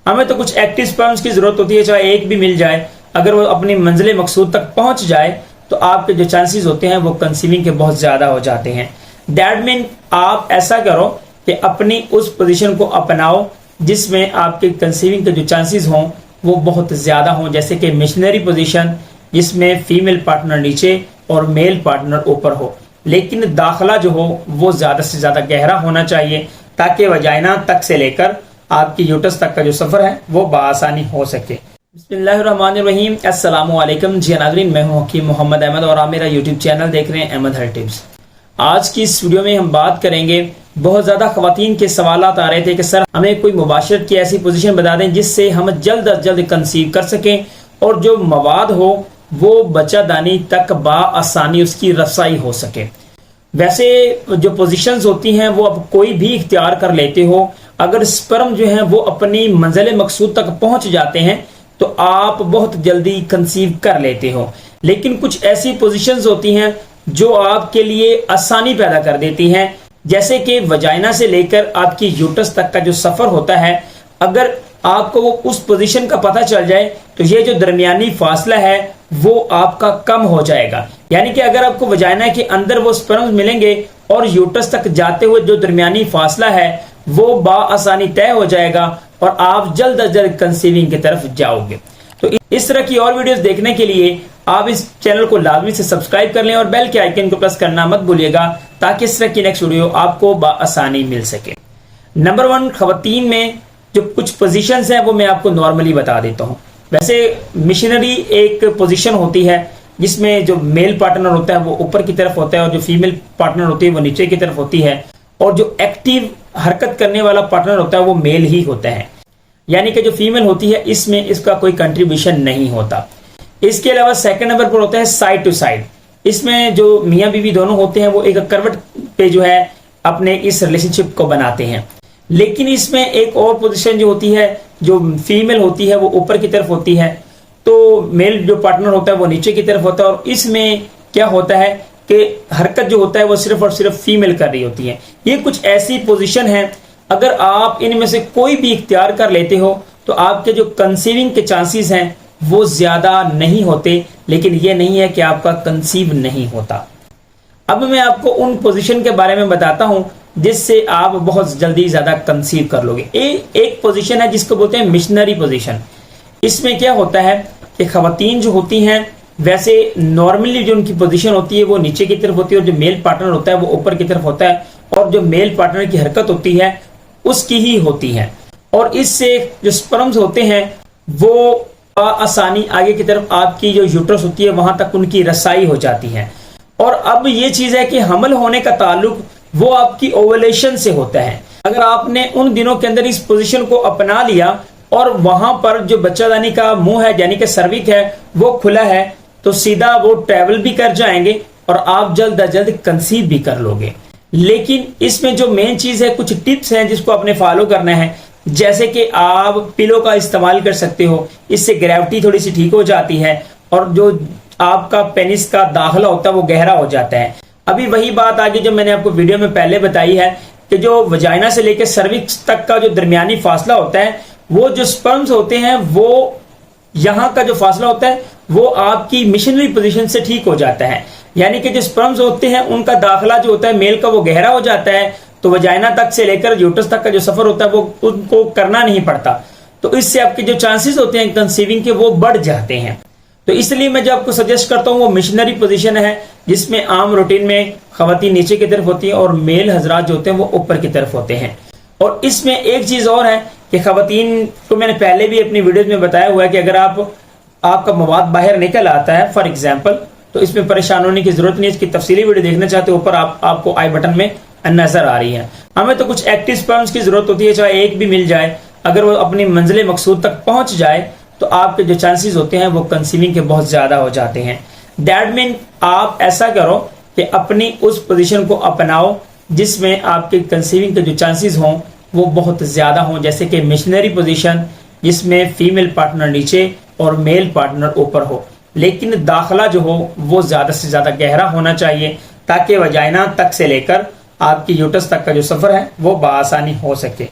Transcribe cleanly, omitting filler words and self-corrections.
हमें तो कुछ एक्टिव स्पर्म्स की जरूरत होती है, चाहे एक भी मिल जाए, अगर वो अपनी मंजिल मकसूद तक पहुंच जाए तो आपके जो चांसेस होते हैं वो कंसीविंग के बहुत ज्यादा हो जाते हैं। दैट मीन आप ऐसा करो कि अपनी उस पोजीशन को अपनाओ जिसमें आपके कंसीविंग के जो चांसेस हों वो बहुत ज्यादा हों, जैसे कि मिशनरी पोजीशन जिसमें फीमेल पार्टनर नीचे और मेल पार्टनर ऊपर हो, लेकिन दाखला जो हो वो ज्यादा से ज्यादा गहरा होना चाहिए ताकि वजाइना तक से लेकर आपकी यूटस तक का जो सफर है वो बआसानी हो सके। बिस्मिल्लाहिर्रहमानिर्रहीम, अस्सलामु अलैकुम जी नाज़रीन, मैं हूं हकीम मोहम्मद अहमद और आप मेरा यूट्यूब चैनल देख रहे हैं अहमद हेल्थ टिप्स। आज की इस वीडियो में हम बात करेंगे, बहुत ज्यादा खवातीन के सवाल आ रहे थे कि सर हमें कोई मुबाशरत की ऐसी पोजीशन बता दें जिससे हम जल्द अज जल्द कंसीव कर सकें और जो मवाद हो वो बच्चा दानी तक बआसानी उसकी रसाई हो सके। वैसे जो पोजीशंस होती हैं वो अब कोई भी इख्तियार कर लेते हो, अगर स्पर्म जो है वो अपनी मंजिल मकसूद तक पहुंच जाते हैं तो आप बहुत जल्दी कंसीव कर लेते हो। लेकिन कुछ ऐसी पोजीशंस होती हैं जो आपके लिए आसानी पैदा कर देती हैं, जैसे कि वजाइना से लेकर आपकी यूटस तक का जो सफर होता है, अगर आपको वो उस पोजीशन का पता चल जाए तो ये जो दरमियानी फासला है वो आपका कम हो जाएगा। यानी कि अगर आपको वजाइना के अंदर वो स्पर्म्स मिलेंगे और यूटस तक जाते हुए जो दरमियानी फासला है वो बआसानी तय हो जाएगा और आप जल्द अज जल्द कंसीविंग की तरफ जाओगे। तो इस तरह की और वीडियोस देखने के लिए आप इस चैनल को लाजमी से सब्सक्राइब कर लें और बेल के आइकन को प्रेस करना मत भूलिएगा ताकि इस तरह की नेक्स्ट वीडियो आपको बआसानी मिल सके। नंबर 1, खवातीन में जो कुछ पोजीशंस हैं वो मैं आपको नॉर्मली बता देता हूँ। वैसे मिशनरी एक पोजीशन होती है जिसमें जो मेल पार्टनर होता है वो ऊपर की तरफ होता है और जो फीमेल पार्टनर होती है वो नीचे की तरफ होती है, और जो एक्टिव हरकत करने वाला पार्टनर होता है वो मेल ही होता है, यानी कि जो फीमेल होती है इसमें इसका कोई कंट्रीब्यूशन नहीं होता। इसके अलावा सेकंड नंबर पर होता है साइड टू साइड। इसमें जो मियां बीवी दोनों होते हैं वो एक करवट पे जो है अपने इस रिलेशनशिप को बनाते हैं। लेकिन इसमें एक और पोजीशन जो होती है, जो फीमेल होती है वो ऊपर की तरफ होती है, तो मेल जो पार्टनर होता है वो नीचे की तरफ होता है, और इसमें क्या होता है कि हरकत जो होता है वो सिर्फ और सिर्फ फीमेल कर रही होती है। ये कुछ ऐसी पोजीशन है, अगर आप इनमें से कोई भी इख्तियार कर लेते हो तो आपके जो कंसीविंग के चांसेस हैं वो ज्यादा नहीं होते, लेकिन ये नहीं है कि आपका कंसीव नहीं होता। अब मैं आपको उन पोजीशन के बारे में बताता हूं जिससे आप बहुत जल्दी ज्यादा कंसीव कर लोगे। एक पोजीशन है जिसको बोलते हैं मिशनरी पोजीशन। इसमें क्या होता है कि खवातीन जो होती हैं, वैसे नॉर्मली जो उनकी पोजीशन होती है वो नीचे की तरफ होती है और जो मेल पार्टनर होता है वो ऊपर की तरफ होता है, और जो मेल पार्टनर की हरकत होती है उसकी ही होती है, और इससे जो स्पर्म्स होते हैं वो आसानी आगे की तरफ आपकी जो यूट्रस होती है वहां तक उनकी रसाई हो जाती है। और अब ये चीज है कि हमल होने का ताल्लुक वो आपकी ओवुलेशन से होता है। अगर आपने उन दिनों के अंदर इस पोजीशन को अपना लिया और वहां पर जो बच्चादानी का मुंह है यानी कि सर्विक है वो खुला है तो सीधा वो ट्रेवल भी कर जाएंगे और आप जल्द अज जल्द कंसीव भी कर लोगे। लेकिन इसमें जो मेन चीज है, कुछ टिप्स हैं जिसको आपने फॉलो करना है, जैसे कि आप पिलो का इस्तेमाल कर सकते हो, इससे ग्रेविटी थोड़ी सी ठीक हो जाती है और जो आपका पेनिस का दाखला होता है वो गहरा हो जाता है। अभी वही बात आगे जो मैंने आपको वीडियो में पहले बताई है कि जो वजाइना से लेकर सर्विक्स तक का जो दरमियानी फासला होता है, वो जो स्पर्म्स होते हैं वो यहाँ का जो फासला होता है वो आपकी मिशनरी पोजीशन से ठीक हो जाता है। यानी कि जो स्पर्म्स होते हैं उनका दाखला जो होता है मेल का वो गहरा हो जाता है, तो वजाइना तक से लेकर यूट्रस तक का जो सफर होता है वो उनको करना नहीं पड़ता, तो इससे आपके जो चांसेस होते हैं कंसीविंग के वो बढ़ जाते हैं। तो इसलिए मैं जो आपको सजेस्ट करता हूँ वो मिशनरी पोजीशन है जिसमें आम रूटीन में खवातीन नीचे की तरफ होती है और मेल हजरात जो होते हैं वो ऊपर की तरफ होते हैं। और इसमें एक चीज और है कि खवातीन को मैंने पहले भी अपनी वीडियोस में बताया हुआ है कि अगर आपका मवाद बाहर निकल आता है फॉर एग्जाम्पल, तो इसमें परेशान होने की जरूरत नहीं है। इसकी तफसीली वीडियो देखना चाहते हो ऊपर आपको आई बटन में नजर आ रही है। हमें तो कुछ एक्टिव स्पर्म्स की जरूरत होती है, चाहे एक भी मिल जाए, अगर वो अपनी मंजिल मकसूद तक पहुंच जाए तो आपके जो चांसेस होते हैं वो कंसीविंग के बहुत ज्यादा हो जाते हैं। दैट मीन आप ऐसा करो कि अपनी उस पोजीशन को अपनाओ जिसमें आपके कंसीविंग के जो चांसेस हों वो बहुत ज्यादा हों, जैसे कि मिशनरी पोजीशन जिसमें फीमेल पार्टनर नीचे और मेल पार्टनर ऊपर हो, लेकिन दाखला जो हो वो ज्यादा से ज्यादा गहरा होना चाहिए ताकि वजाइना तक से लेकर आपकी यूटस तक का जो सफर है वो बआसानी हो सके।